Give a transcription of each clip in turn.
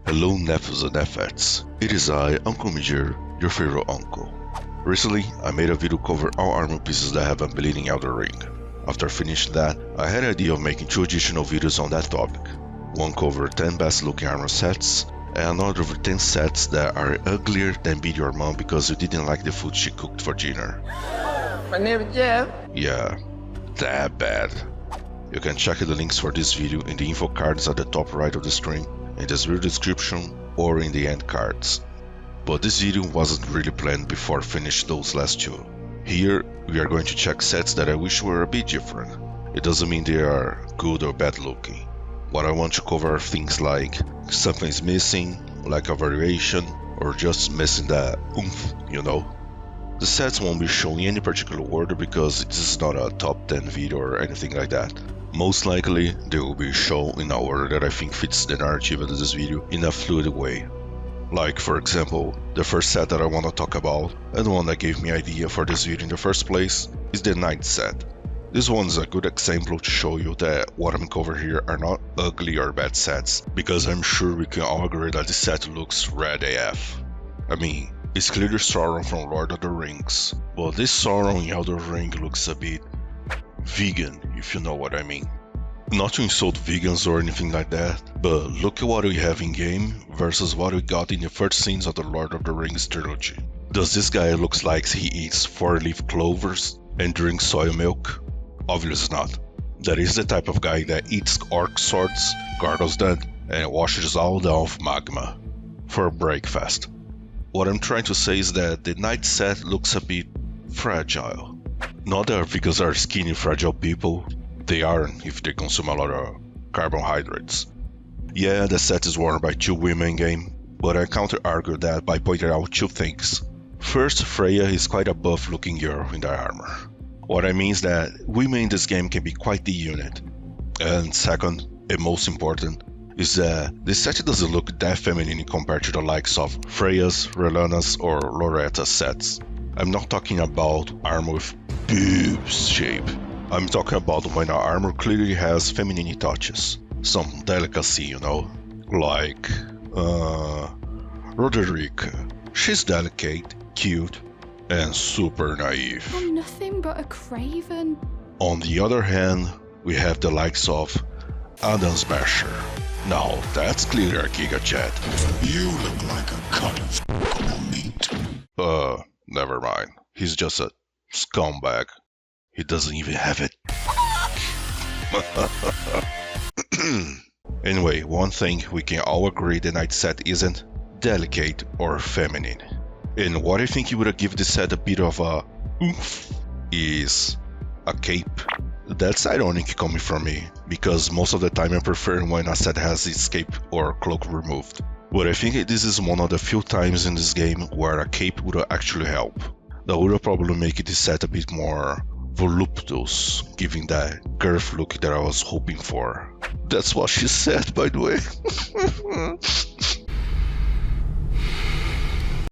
Hello nephews and nephettes, it is I, Uncle Major, your favorite uncle. Recently, I made a video cover all armor pieces that have a bleeding Elden Ring. After finishing that, I had the idea of making 2 additional videos on that topic. One covered 10 best looking armor sets, and another over 10 sets that are uglier than beat your mom because you didn't like the food she cooked for dinner. My name is Jeff. Yeah, that bad. You can check the links for this video in the info cards at the top right of the screen, in this video description, or in the end cards. But this video wasn't really planned before I finished those last 2. Here, we are going to check sets that I wish were a bit different. It doesn't mean they are good or bad looking. What I want to cover are things like something is missing, like a variation, or just missing that oomph, you know. The sets won't be shown in any particular order because this is not a top 10 video or anything like that. Most likely, they will be shown in an order that I think fits the narrative of this video in a fluid way. Like, for example, the first set that I want to talk about, and the one that gave me idea for this video in the first place, is the Knight set. This one is a good example to show you that what I'm covering here are not ugly or bad sets, because I'm sure we can all agree that this set looks rad AF. I mean, it's clearly Sauron from Lord of the Rings, but this Sauron in Elden Ring looks a bit vegan, if you know what I mean. Not to insult vegans or anything like that, but look at what we have in game versus what we got in the first scenes of the Lord of the Rings trilogy. Does this guy looks like he eats 4-leaf clovers and drinks soy milk? Obviously not. That is the type of guy that eats ARK swords, gargles them, and washes all down with magma for breakfast. What I'm trying to say is that the Knight set looks a bit fragile. Not that vegans are skinny fragile people, they aren't if they consume a lot of carbohydrates. Yeah, the set is worn by 2 women in game, but I counter-argue that by pointing out 2 things. First, Freya is quite a buff looking girl in that armor. What I mean is that women in this game can be quite the unit. And second, and most important, is that the set doesn't look that feminine compared to the likes of Freya's, Relana's, or Loretta's sets. I'm not talking about armor with boobs shape. I'm talking about when our armor clearly has feminine touches. Some delicacy, you know. Like, Roderica. She's delicate, cute, and super naive. I'm nothing but a craven. On the other hand, we have the likes of Adam Smasher. Now that's clearly a Giga Chat. You look like a cut of meat. Never mind. He's just a scumbag. He doesn't even have it. Anyway, one thing we can all agree the Knight set isn't delicate or feminine. And what I think you would give this set a bit of a oomph is a cape. That's ironic coming from me, because most of the time I prefer when a set has its cape or cloak removed. But I think this is one of the few times in this game where a cape would actually help. That would probably make this set a bit more voluptuous, giving that girth look that I was hoping for. That's what she said, by the way.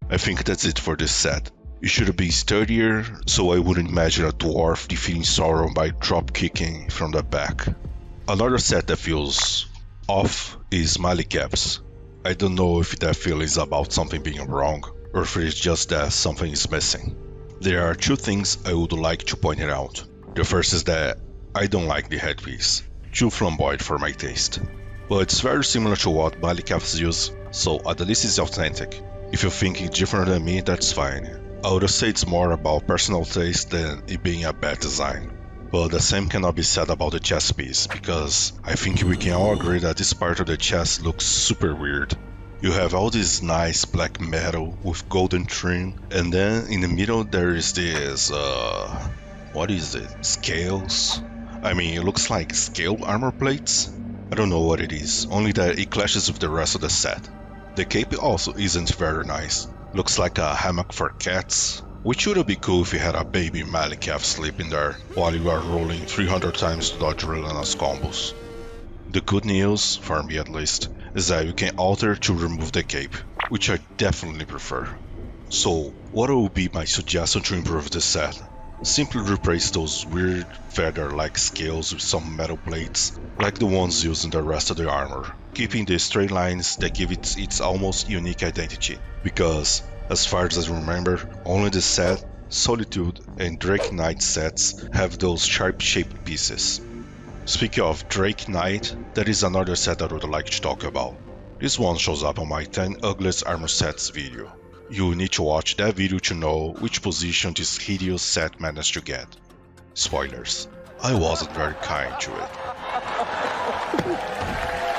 I think that's it for this set. It should be sturdier, so I wouldn't imagine a dwarf defeating Sauron by drop kicking from the back. Another set that feels off is Malikev's. I don't know if that feeling is about something being wrong, or if it's just that something is missing. There are 2 things I would like to point out. The first is that I don't like the headpiece, too flamboyant for my taste. But it's very similar to what Malikev's use, so at least it's authentic. If you're thinking different than me, that's fine. I would say it's more about personal taste than it being a bad design. But the same cannot be said about the chest piece, because I think we can all agree that this part of the chest looks super weird. You have all this nice black metal with golden trim, and then in the middle there is this, what is it? Scales? I mean, it looks like scale armor plates? I don't know what it is, only that it clashes with the rest of the set. The cape also isn't very nice. Looks like a hammock for cats, which would be cool if you had a baby Malikev sleeping there while you are rolling 300 times to dodge Relana's combos. The good news, for me at least, is that you can alter to remove the cape, which I definitely prefer. So, what will be my suggestion to improve this set? Simply replace those weird feather-like scales with some metal plates, like the ones used in the rest of the armor, keeping the straight lines that give it its almost unique identity, because, as far as I remember, only the set, Solitude, and Drake Knight sets have those sharp-shaped pieces. Speaking of Drake Knight, that is another set I would like to talk about. This one shows up on my 10 ugliest armor sets video. You need to watch that video to know which position this hideous set managed to get. Spoilers, I wasn't very kind to it.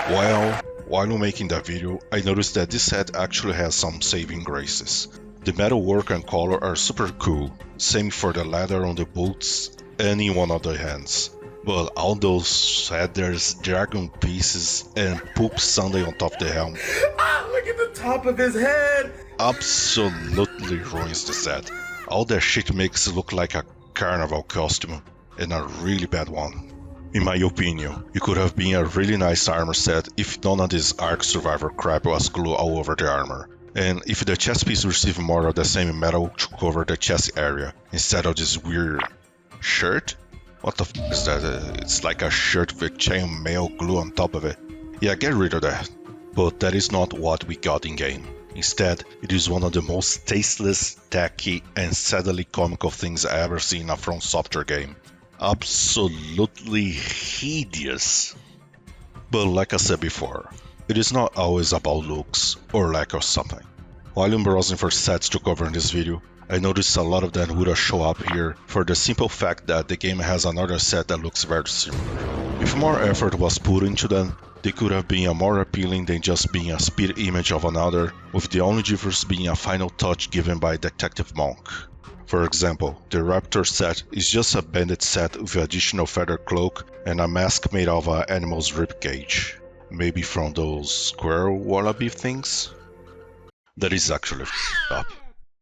Well, while making that video, I noticed that this set actually has some saving graces. The metalwork and color are super cool, same for the leather on the boots and in one of the hands. But all those feathers, dragon pieces, and poop Sunday on top of the helm. Look at the top of his head! Absolutely ruins the set. All that shit makes it look like a carnival costume, and a really bad one. In my opinion, it could have been a really nice armor set if none of this ARK Survival crap was glued all over the armor. And if the chest piece received more of the same metal to cover the chest area, instead of this weird shirt? What the f is that? It's like a shirt with chainmail glue on top of it. Yeah, get rid of that. But that is not what we got in-game. Instead, it is one of the most tasteless, tacky, and sadly comical things I ever seen in a From Software game. Absolutely hideous. But like I said before, it is not always about looks or lack of something. While I'm browsing for sets to cover in this video, I noticed a lot of them would show up here for the simple fact that the game has another set that looks very similar. If more effort was put into them, they could have been more appealing than just being a speed image of another, with the only difference being a final touch given by Detective Monk. For example, the Raptor set is just a bandit set with additional feather cloak and a mask made of an animal's ribcage. Maybe from those Squirrel-wallaby things? That is actually up.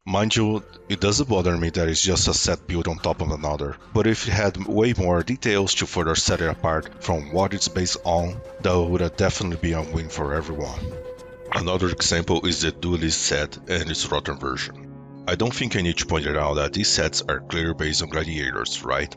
Mind you, it doesn't bother me that it's just a set built on top of another, but if it had way more details to further set it apart from what it's based on, that would have definitely been a win for everyone. Another example is the Duelist set and its Rotten version. I don't think I need to point it out that these sets are clearly based on gladiators, right?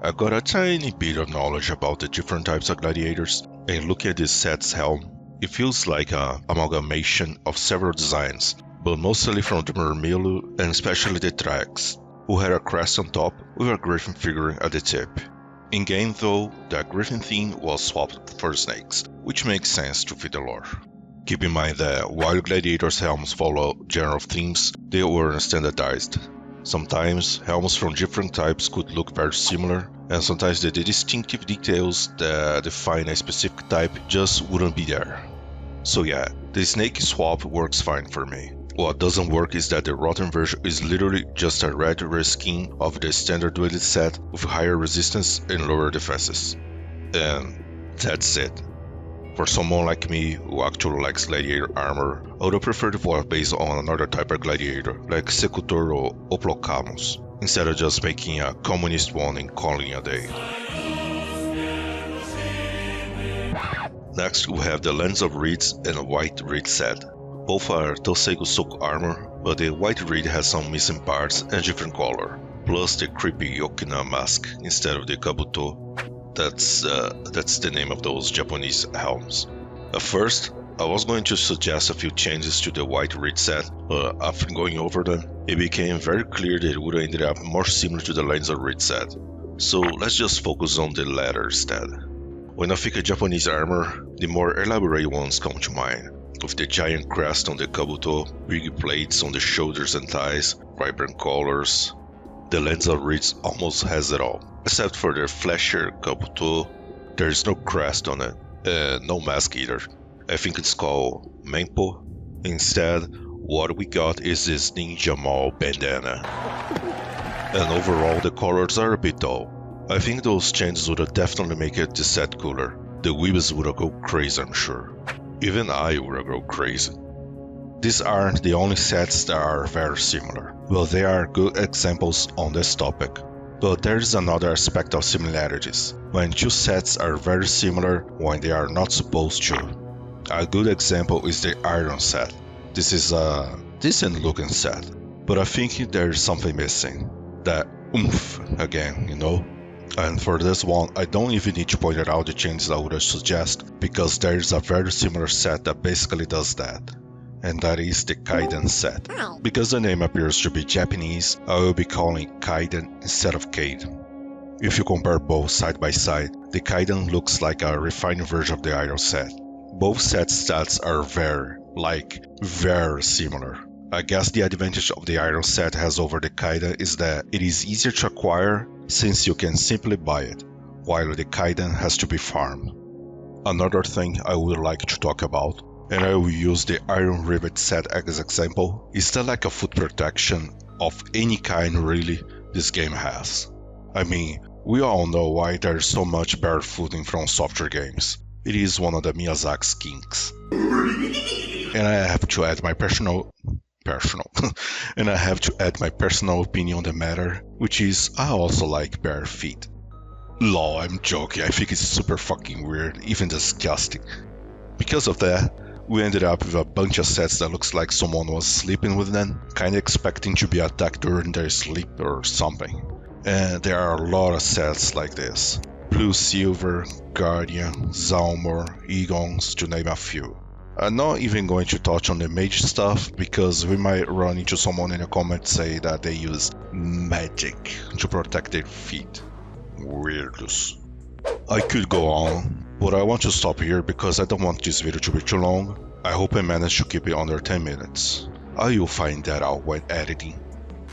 I got a tiny bit of knowledge about the different types of gladiators, and looking at this set's helm, it feels like an amalgamation of several designs, but mostly from the Mermillo and especially the Trax, who had a crest on top with a griffin figure at the tip. In-game though, the griffin theme was swapped for snakes, which makes sense to fit the lore. Keep in mind that while gladiators' helms follow general themes, they were standardized. Sometimes, helms from different types could look very similar, and sometimes the distinctive details that define a specific type just wouldn't be there. So yeah, the snake swap works fine for me. What doesn't work is that the Rotten version is literally just a red reskin of the standard duelist set with higher resistance and lower defenses. And that's it. For someone like me who actually likes gladiator armor, I would prefer the voice based on another type of gladiator, like Secutor or Oplocamus, instead of just making a communist one and calling a day. Next we have the Lens of Reeds and White Reed set. Both are Toseigo Soku armor, but the White Reed has some missing parts and different color, plus the creepy Yokina mask instead of the Kabuto. That's the name of those Japanese helms. At first, I was going to suggest a few changes to the White Reed set, but after going over them, it became very clear that it would have ended up more similar to the Lens of Reed set. So let's just focus on the latter instead. When I think of Japanese armor, the more elaborate ones come to mind, with the giant crest on the Kabuto, big plates on the shoulders and thighs, vibrant colors. The Lens of Reeds almost has it all, except for the flashier Kabuto. There is no crest on it, and no mask either. I think it's called Mempo. Instead, what we got is this Ninja Mall bandana. And overall, the colors are a bit dull. I think those changes would definitely make it the set cooler. The weebs would go crazy, I'm sure. Even I would go crazy. These aren't the only sets that are very similar. Well, they are good examples on this topic. But there is another aspect of similarities, when two sets are very similar when they are not supposed to. A good example is the Iron set. This is a decent looking set, but I think there is something missing. That oomph again, you know? And for this one, I don't even need to point out the changes I would suggest, because there is a very similar set that basically does that. And that is the Kaiden set. Because the name appears to be Japanese, I will be calling Kaiden instead of Cade. If you compare both side by side, the Kaiden looks like a refined version of the Iron set. Both sets' stats are very similar. I guess the advantage of the Iron set has over the Kaiden is that it is easier to acquire since you can simply buy it, while the Kaiden has to be farmed. Another thing I would like to talk about, and I will use the Iron Rivet set as an example, is the lack of foot protection of any kind really this game has. I mean, we all know why there is so much barefooting from software games. It is one of the Miyazaki's kinks. And I have to add my personal opinion on the matter, which is I also like bare feet. Lol, I'm joking, I think it's super fucking weird, even disgusting. Because of that, we ended up with a bunch of sets that looks like someone was sleeping with them, kinda expecting to be attacked during their sleep or something. And there are a lot of sets like this. Blue Silver, Guardian, Zalmor, Egons, to name a few. I'm not even going to touch on the mage stuff because we might run into someone in the comments say that they use magic to protect their feet. Weirdos. I could go on, but I want to stop here because I don't want this video to be too long. I hope I manage to keep it under 10 minutes. I will find that out when editing.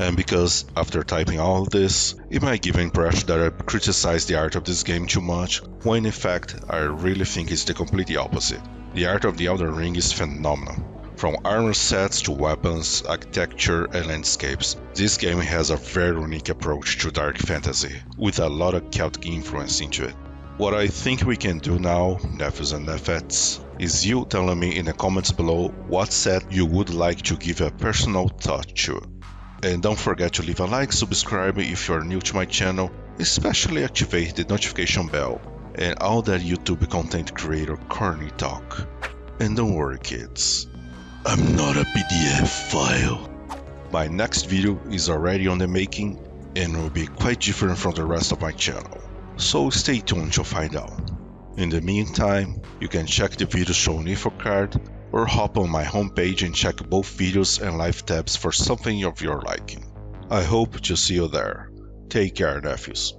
And because, after typing all of this, it might give an impression that I criticize the art of this game too much, when in fact I really think it's the complete opposite. The art of the Elden Ring is phenomenal. From armor sets to weapons, architecture and landscapes, this game has a very unique approach to dark fantasy, with a lot of Celtic influence into it. What I think we can do now, nephews and nephettes, is you telling me in the comments below what set you would like to give a personal touch to. And don't forget to leave a like, subscribe if you are new to my channel, especially activate the notification bell, and all that YouTube content creator corny talk. And don't worry kids, I'm not a PDF file. My next video is already on the making and will be quite different from the rest of my channel, so stay tuned to find out. In the meantime, you can check the video shown info card, or hop on my homepage and check both videos and live tabs for something of your liking. I hope to see you there. Take care, nephews.